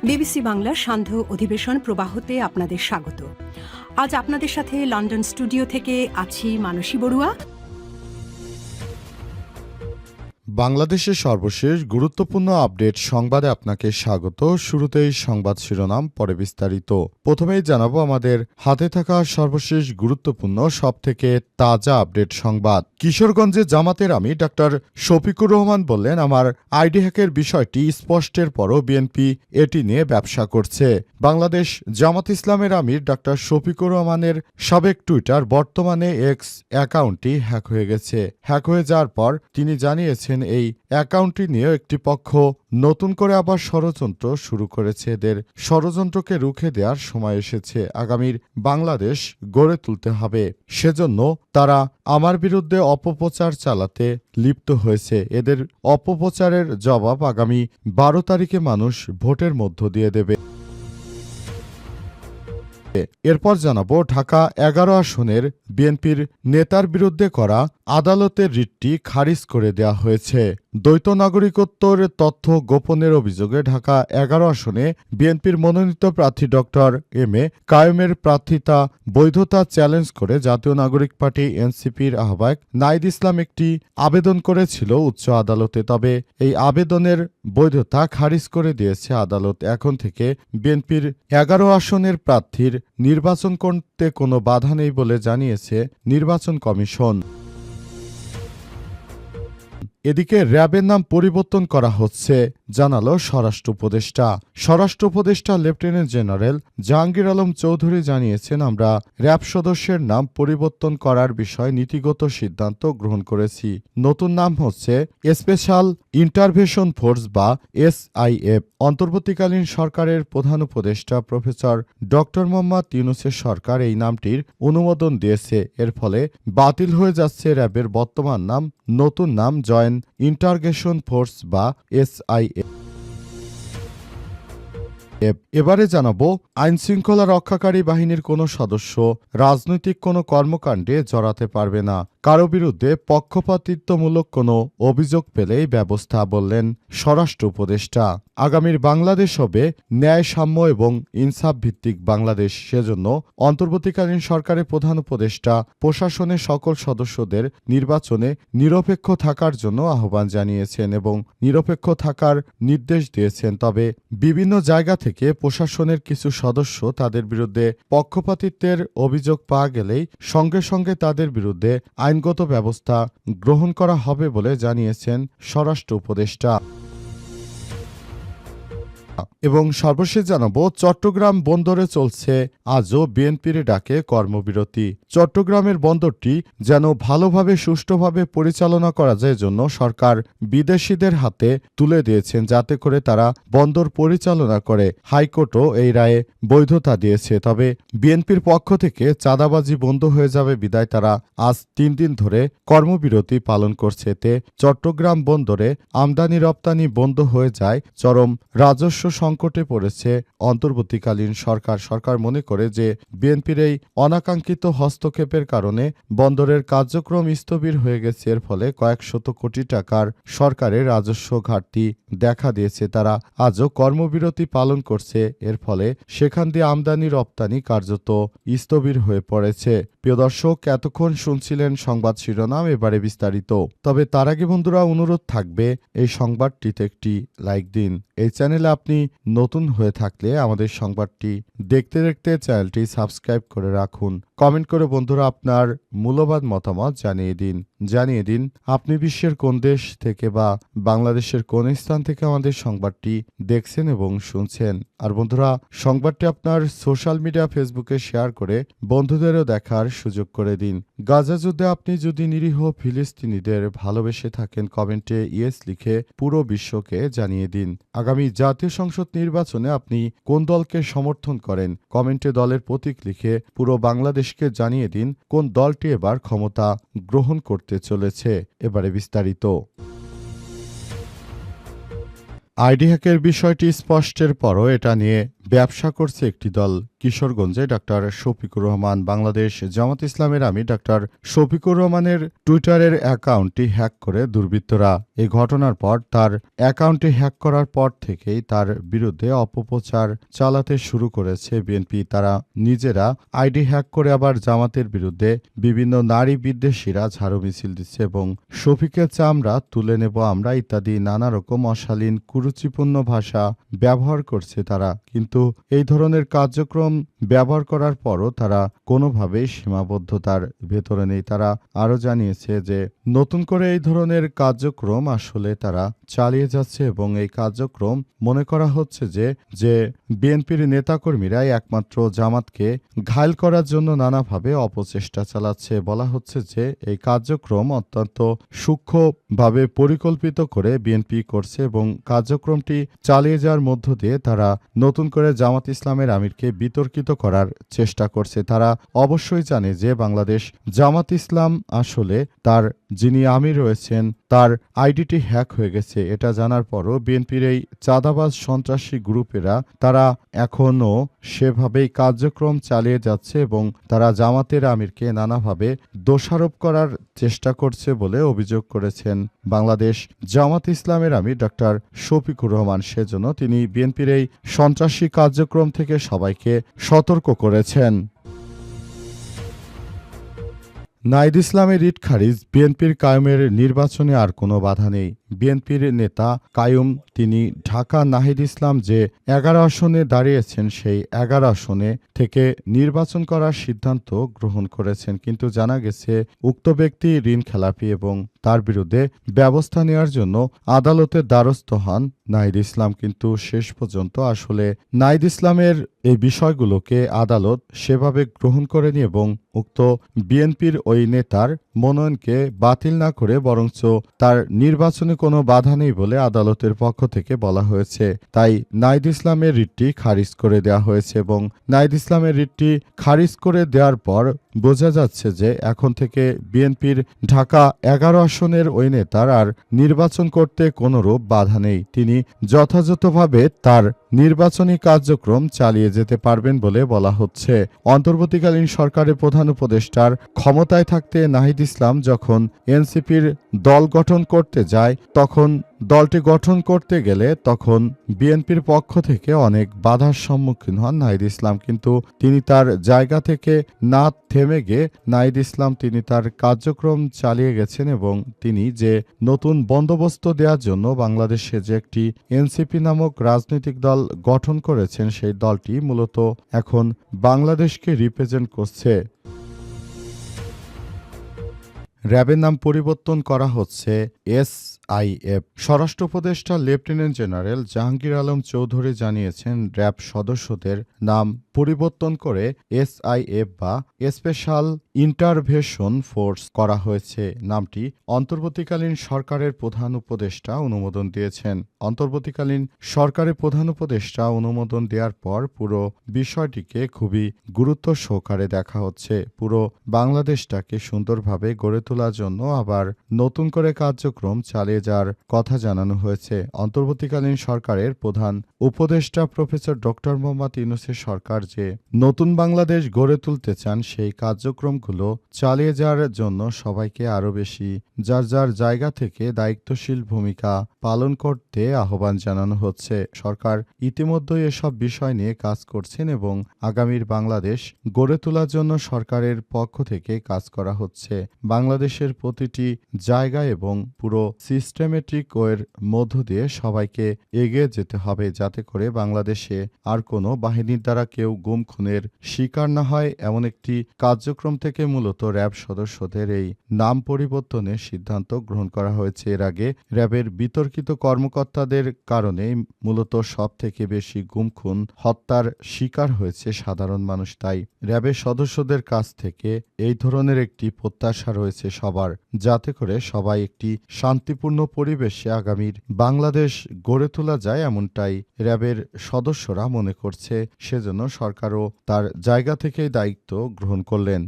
BBC বাংলার সান্ধ্য অধিবেশন প্রবাহতে আপনাদের স্বাগত। আজ আপনাদের সাথে লন্ডন স্টুডিও থেকে আছি মানসী বড়ুয়া। বাংলাদেশের সর্বশেষ গুরুত্বপূর্ণ আপডেট সংবাদে আপনাকে স্বাগত। শুরুতেই সংবাদ শিরোনাম, পরে বিস্তারিত। প্রথমেই জানাবো আমাদের হাতে থাকা সর্বশেষ গুরুত্বপূর্ণ সবথেকে তাজা আপডেট সংবাদ। কিশোরগঞ্জে জামাতের আমির ডাক্তার শফিকুর রহমান বললেন, আমার আইডি হ্যাকের বিষয়টি স্পষ্টের পরও বিএনপি এটি নিয়ে ব্যবসা করছে। বাংলাদেশ জামাত ইসলামের আমির ডাক্তার শফিকুর রহমানের সাবেক টুইটার বর্তমানে এক্স অ্যাকাউন্টটি হ্যাক হয়ে গেছে। হ্যাক হয়ে যাওয়ার পর তিনি জানিয়েছেন এই অ্যাকাউন্টটি নিয়ে একটি পক্ষ নতুন করে আবার ষড়যন্ত্র শুরু করেছে। এদের ষড়যন্ত্রকে রুখে দেওয়ার সময় এসেছে। আগামীর বাংলাদেশ গড়ে তুলতে হবে, সেজন্য তারা আমার বিরুদ্ধে অপপ্রচার চালাতে লিপ্ত হয়েছে। এদের অপপ্রচারের জবাব আগামী 12 তারিখে মানুষ ভোটের মধ্য দিয়ে দেবে। এরপর জানাবো ঢাকা 11 আসনের বিএনপির নেতার বিরুদ্ধে করা আদালতের রিটটি খারিজ করে দেওয়া হয়েছে। দ্বৈত নাগরিকত্বের তথ্য গোপনের অভিযোগে ঢাকা 11 আসনে বিএনপির মনোনীত প্রার্থী ডক্টর এম এ কায়েমের প্রার্থিতা বৈধতা চ্যালেঞ্জ করে জাতীয় নাগরিক পার্টি এনসিপির আহ্বায়ক নাহিদ ইসলাম একটি আবেদন করেছিল উচ্চ আদালতে। তবে এই আবেদনের বৈধতা খারিজ করে দিয়েছে আদালত। এখন থেকে বিএনপির 11 আসনের প্রার্থীর নির্বাচন করতে কোনো বাধা নেই বলে জানিয়েছে নির্বাচন কমিশন। এদিকে র্যাবের নাম পরিবর্তন করা হচ্ছে জানালো স্বরাষ্ট্র উপদেষ্টা। স্বরাষ্ট্র উপদেষ্টা লেফটেন্যান্ট জেনারেল জাহাঙ্গীর আলম চৌধুরী জানিয়েছেন, আমরা র্যাব সদস্যের নাম পরিবর্তন করার বিষয়ে নীতিগত সিদ্ধান্ত গ্রহণ করেছি। নতুন নাম হচ্ছে স্পেশাল ইন্টারভেনশন ফোর্স বা SIF। অন্তর্বর্তীকালীন সরকারের প্রধান উপদেষ্টা প্রফেসর ডক্টর মোহাম্মদ ইউনূসের সরকার এই নামটির অনুমোদন দিয়েছে। এর ফলে বাতিল হয়ে যাচ্ছে র্যাবের বর্তমান নাম। নতুন নাম জয়েন্ট ইন্টারগ্রেশন ফোর্স বা SIF। এবারে জানাবো আইনশৃঙ্খলা রক্ষাকারী বাহিনীর কোনো সদস্য রাজনৈতিক কোনো কর্মকাণ্ডে জড়াতে পারবে না। কারো বিরুদ্ধে পক্ষপাতিত্বমূলক কোনো অভিযোগ পেলেই ব্যবস্থা, বললেন স্বরাষ্ট্র উপদেষ্টা। আগামীর বাংলাদেশ হবে ন্যায়, সাম্য এবং ইনসাফ ভিত্তিক বাংলাদেশ। সেজন্য অন্তর্বর্তীকালীন সরকারের প্রধান উপদেষ্টা প্রশাসনের সকল সদস্যদের নির্বাচনে নিরপেক্ষ থাকার জন্য আহ্বান জানিয়েছেন এবং নিরপেক্ষ থাকার নির্দেশ দিয়েছেন। তবে বিভিন্ন জায়গা থেকে প্রশাসনের কিছু সদস্য তাদের বিরুদ্ধে পক্ষপাতিত্বের অভিযোগ পাওয়া গেলেই সঙ্গে সঙ্গে তাদের বিরুদ্ধে আইনগত ব্যবস্থা গ্রহণ করা হবে বলে জানিয়েছেন স্বরাষ্ট্র উপদেষ্টা। এবং সর্বশেষ জানাবো চট্টগ্রাম বন্দরে চলছে আজও বিএনপির ডাকে কর্মবিরতি। চট্টগ্রামের বন্দরটি যেন ভালোভাবে সুষ্ঠুভাবে পরিচালনা করা যায় জন্য সরকার বিদেশিদের হাতে তুলে দিয়েছেন, যাতে করে তারা বন্দর পরিচালনা করে। হাইকোর্টও এই রায়ে বৈধতা দিয়েছে। তবে বিএনপির পক্ষ থেকে চাঁদাবাজি বন্ধ হয়ে যাবে বিদায় তারা আজ 3 দিন ধরে কর্মবিরতি পালন করছে। এতে চট্টগ্রাম বন্দরে আমদানি রপ্তানি বন্ধ হয়ে যায়। চরম রাজস্ব সংকটে পড়েছে অন্তর্বর্তীকালীন সরকার। সরকার মনে করে যে বিএনপির এই অনাকাঙ্ক্ষিত হস্তক্ষেপের কারণে বন্দরের কার্যক্রম স্থবির হয়ে গেছে। এর ফলে কয়েক শত কোটি টাকার সরকারের রাজস্ব ঘাটতি দেখা দিয়েছে। তারা আজও কর্মবিরতি পালন করছে। এর ফলে সেখান দিয়ে আমদানি রপ্তানি কার্যত স্থবির হয়ে পড়েছে। প্রিয় দর্শক, এতক্ষণ শুনছিলেন সংবাদ শিরোনাম, এবারে বিস্তারিত। তবে তার আগে বন্ধুরা অনুরোধ থাকবে এই সংবাদটিতে একটি লাইক দিন। এই চ্যানেলে আপনি নতুন হয়ে থাকলে আমাদের সংবাদটি দেখতে দেখতে চ্যানেলটি সাবস্ক্রাইব করে রাখুন। কমেন্ট করে বন্ধুরা আপনার মূল্যবান মতামত জানিয়ে দিন আপনি বিশ্বের কোন দেশ থেকে বা বাংলাদেশের কোন স্থান থেকে আমাদের সংবাদটি দেখছেন এবং শুনছেন। আর বন্ধুরা, সংবাদটি আপনার সোশ্যাল মিডিয়া ফেসবুকে শেয়ার করে বন্ধুদেরও দেখার সুযোগ করে দিন। গাজা যুদ্ধে আপনি যদি নিরীহ ফিলিস্তিনিদের ভালোবেসে থাকেন, কমেন্টে ইয়েস লিখে পুরো বিশ্বকে জানিয়ে দিন। আগামী জাতীয় সংসদ নির্বাচনে আপনি কোন দলকে সমর্থন করেন, কমেন্টে দলের প্রতীক লিখে পুরো বাংলাদেশকে জানিয়ে দিন কোন দলটি এবার ক্ষমতা গ্রহণ করতে চলেছে। এবারে বিস্তারিত। আইডি হ্যাকের বিষয়টি স্পষ্টের পরও এটা নিয়ে ব্যবসা করছে একটি দল। কিশোরগঞ্জে ডাক্তার শফিকুর রহমান। বাংলাদেশ জামাত ইসলামের আমির ডাক্তার শফিকুর রহমানের টুইটারের অ্যাকাউন্টটি হ্যাক করে দুর্বৃত্তরা। এই ঘটনার পর তার অ্যাকাউন্টটি হ্যাক করার পর থেকেই তার বিরুদ্ধে অপপ্রচার চালাতে শুরু করেছে বিএনপি। তারা নিজেরা আইডি হ্যাক করে আবার জামাতের বিরুদ্ধে বিভিন্ন নারী বিদ্বেষীরা ঝাড়ু মিছিল দিচ্ছে এবং শফিকের চামড়া তুলে নেব আমরা ইত্যাদি নানা রকম অশালীন কুরুচিপূর্ণ ভাষা ব্যবহার করছে তারা। কিন্তু এই ধরনের কার্যক্রম ব্যবহার করার পরও তারা কোনোভাবেই সীমাবদ্ধতার ভেতরে নেই। তারা আরও জানিয়েছে যে নতুন করে এই ধরনের কার্যক্রম আসলে তারা চালিয়ে যাচ্ছে এবং এই কার্যক্রম মনে করা হচ্ছে যে বিএনপির নেতাকর্মীরাই একমাত্র জামাতকে ঘায়েল করার জন্য নানাভাবে অপচেষ্টা চালাচ্ছে। বলা হচ্ছে যে এই কার্যক্রম অত্যন্ত সূক্ষ্মভাবে পরিকল্পিত করে বিএনপি করছে এবং কার্যক্রমটি চালিয়ে যাওয়ার মধ্য দিয়ে তারা নতুন করে জামাত ইসলামের আমিরকে বিতর্কিত করার চেষ্টা করছে। তারা অবশ্যই জানে যে বাংলাদেশ জামাত ইসলাম আসলে তার যিনি আমির রয়েছেন তার আইডিটি হ্যাক হয়ে গেছে। এটা জানার পরও বিএনপির এই চাঁদাবাজ সন্ত্রাসী গ্রুপেরা তারা এখনও সেভাবেই কার্যক্রম চালিয়ে যাচ্ছে এবং তারা জামাতের আমিরকে নানাভাবে দোষারোপ করার চেষ্টা করছে বলে অভিযোগ করেছেন বাংলাদেশ জামাত ইসলামের আমির ডাক্তার শফিকুর রহমান। সেজন্য তিনি বিএনপির এই সন্ত্রাসী কার্যক্রম থেকে সবাইকে সতর্ক করেছেন। নাহিদ ইসলামের রিট খারিজ। বিএনপির কায়ুমের নির্বাচনে আর কোনো বাধা নেই। বিএনপির নেতা কায়ুম তিনি ঢাকা নাহিদ ইসলাম যে 11 আসনে দাঁড়িয়েছেন সেই 11 আসনে থেকে নির্বাচন করার সিদ্ধান্ত গ্রহণ করেছেন। কিন্তু জানা গেছে উক্ত ব্যক্তি ঋণ খেলাপি এবং তার বিরুদ্ধে ব্যবস্থা নেওয়ার জন্য আদালতের দ্বারস্থ হন নাহিদ ইসলাম। কিন্তু শেষ পর্যন্ত আসলে নাহিদ ইসলামের এই বিষয়গুলোকে আদালত সেভাবে গ্রহণ করেনি এবং উক্ত বিএনপির ওই নেতার মনোনয়নকে বাতিল না করে বরঞ্চ তার নির্বাচনে কোনো বাধা নেই বলে আদালতের পক্ষ থেকে বলা হয়েছে। তাই নাহিদ ইসলামের রিটটি খারিজ করে দেওয়া হয়েছে এবং নাহিদ ইসলামের রিটটি খারিজ করে দেওয়ার পর বোঝা যাচ্ছে যে এখন থেকে বিএনপির ঢাকা 11 আসনের ওই নেতার আর নির্বাচন করতে কোনোরূপ বাধা নেই। তিনি যথাযথভাবে তার নির্বাচনী কার্যক্রম চালিয়ে যেতে পারবেন বলে বলা হচ্ছে। অন্তর্বর্তীকালীন সরকারের প্রধান উপদেষ্টার ক্ষমতায় থাকতে নাহিদ ইসলাম যখন এনসিপির দল গঠন করতে যায় তখন দলটি গঠন করতে গেলে তখন বিএনপির পক্ষ থেকে অনেক বাধার সম্মুখীন হন নাহিদ ইসলাম। কিন্তু তিনি তার জায়গা থেকে না থেমে গিয়ে নাহিদ ইসলাম তিনি তার কার্যক্রম চালিয়ে গেছেন এবং তিনি যে নতুন বন্দোবস্ত দেওয়ার জন্য বাংলাদেশে যে একটি এনসিপি নামক রাজনৈতিক দল গঠন করেছেন সেই দলটি মূলত এখন বাংলাদেশকে রিপ্রেজেন্ট করছে। র্যাবের নাম পরিবর্তন করা হচ্ছে SIF। স্বরাষ্ট্র উপদেষ্টা লেফটেন্যান্ট জেনারেল জাহাঙ্গীর আলম চৌধুরী জানিয়েছেন র্যাব সদস্যদের নাম পরিবর্তন করে SIF বা স্পেশাল ইন্টারভেনশন ফোর্স করা হয়েছে। নামটি অন্তর্বর্তীকালীন সরকারের প্রধান উপদেষ্টা অনুমোদন দিয়েছেন। অন্তর্বর্তীকালীন সরকারের প্রধান উপদেষ্টা অনুমোদন দেওয়ার পর পুরো বিষয়টিকে খুবই গুরুত্ব সহকারে দেখা হচ্ছে। পুরো বাংলাদেশটাকে সুন্দরভাবে গড়ে তোলার জন্য আবার নতুন করে কার্যক্রম চালিয়ে যাওয়ার কথা জানানো হয়েছে। অন্তর্বর্তীকালীন সরকারের প্রধান উপদেষ্টা প্রফেসর ডক্টর মোহাম্মদ ইউনূসের সরকার যে নতুন বাংলাদেশ গড়ে তুলতে চান সেই কার্যক্রমগুলো চালিয়ে যাওয়ার জন্য সবাইকে আরও বেশি যার যার জায়গা থেকে দায়িত্বশীল ভূমিকা পালন করতে আহ্বান জানানো হচ্ছে। সরকার ইতিমধ্যেই এসব বিষয় নিয়ে কাজ করছেন এবং আগামীর বাংলাদেশ গড়ে তোলার জন্য সরকারের পক্ষ থেকে কাজ করা হচ্ছে। বাংলাদেশের প্রতিটি জায়গায় এবং পুরো সিস্টেমেটিক ওয়ের মধ্য দিয়ে সবাইকে এগিয়ে যেতে হবে যাতে করে বাংলাদেশে আর কোনো বাহিনীর দ্বারা কেউ গুম খুনের শিকার না হয়। এমন একটি কার্যক্রম থেকে মূলত র্যাব সদস্যদের এই নাম পরিবর্তনের সিদ্ধান্ত গ্রহণ করা হয়েছে। এর আগে র্যাবের বিতর্কিত কর্মকর্তাদের কারণে মূলত সব থেকে বেশি গুম খুন হত্যার শিকার হয়েছে সাধারণ মানুষ। তাই র্যাবের সদস্যদের কাছ থেকে এই ধরনের একটি প্রত্যাশা রয়েছে সবার, যাতে করে সবাই একটি শান্তিপূর্ণ পরিবেশে আগামীর বাংলাদেশ গড়ে তোলা যায় এমনটাই র্যাবের সদস্যরা মনে করছে। সেজন্য সরকারও তার জায়গা থেকেই দায়িত্ব গ্রহণ করলেন।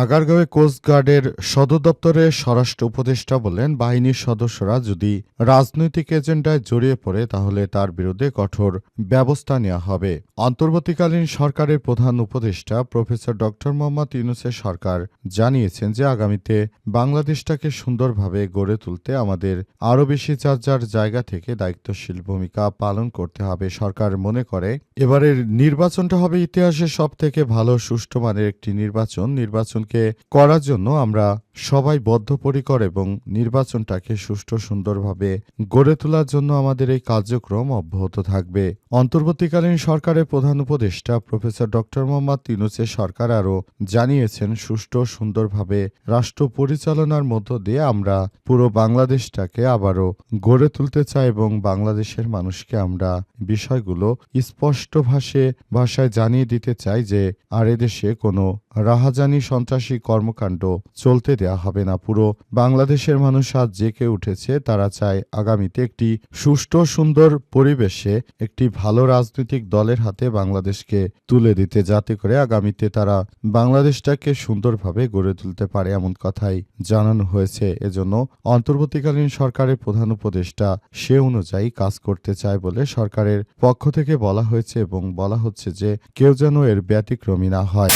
আগারগাঁওয়ে কোস্টগার্ডের সদর দপ্তরে স্বরাষ্ট্র উপদেষ্টা বললেন, বাহিনীর সদস্যরা যদি রাজনৈতিক এজেন্ডায় জড়িয়ে পড়ে তাহলে তার বিরুদ্ধে কঠোর ব্যবস্থা নেওয়া হবে। অন্তর্বর্তীকালীন সরকারের প্রধান উপদেষ্টা প্রফেসর ডক্টর মোহাম্মদ ইউনূসের সরকার জানিয়েছেন যে আগামীতে বাংলাদেশটাকে সুন্দরভাবে গড়ে তুলতে আমাদের আরও বেশি যার যার জায়গা থেকে দায়িত্বশীল ভূমিকা পালন করতে হবে। সরকার মনে করে এবারের নির্বাচনটা হবে ইতিহাসের সবথেকে ভালো সুষ্ঠু মানের একটি নির্বাচনকে করার জন্য আমরা সবাই বদ্ধপরিকর এবং নির্বাচনটাকে সুষ্ঠু সুন্দরভাবে গড়ে তোলার জন্য আমাদের এই কার্যক্রম অব্যাহত থাকবে। অন্তর্বর্তীকালীন সরকারের প্রধান উপদেষ্টা প্রফেসর ডক্টর মোহাম্মদ ইউনূসের সরকার আরও জানিয়েছেন, সুষ্ঠু সুন্দরভাবে রাষ্ট্র পরিচালনার মধ্য দিয়ে আমরা পুরো বাংলাদেশটাকে আবারও গড়ে তুলতে চাই এবং বাংলাদেশের মানুষকে আমরা বিষয়গুলো স্পষ্ট ভাষায় জানিয়ে দিতে চাই যে আর এদেশে কোনো রাহাজানি সন্ত্রাসী কর্মকাণ্ড চলতে দেয়া হবে না। পুরো বাংলাদেশের মানুষ আজ জেগে উঠেছে। তারা চায় আগামীতে একটি সুষ্ঠু সুন্দর পরিবেশে একটি ভালো রাজনৈতিক দলের হাতে বাংলাদেশকে তুলে দিতে, যাতে করে আগামীতে তারা বাংলাদেশটাকে সুন্দরভাবে গড়ে তুলতে পারে, এমন কথাই জানানো হয়েছে। এজন্য অন্তর্বর্তীকালীন সরকারের প্রধান উপদেষ্টা সে অনুযায়ী কাজ করতে চায় বলে সরকারের পক্ষ থেকে বলা হয়েছে এবং বলা হচ্ছে যে কেউ যেন এর ব্যতিক্রমী না হয়।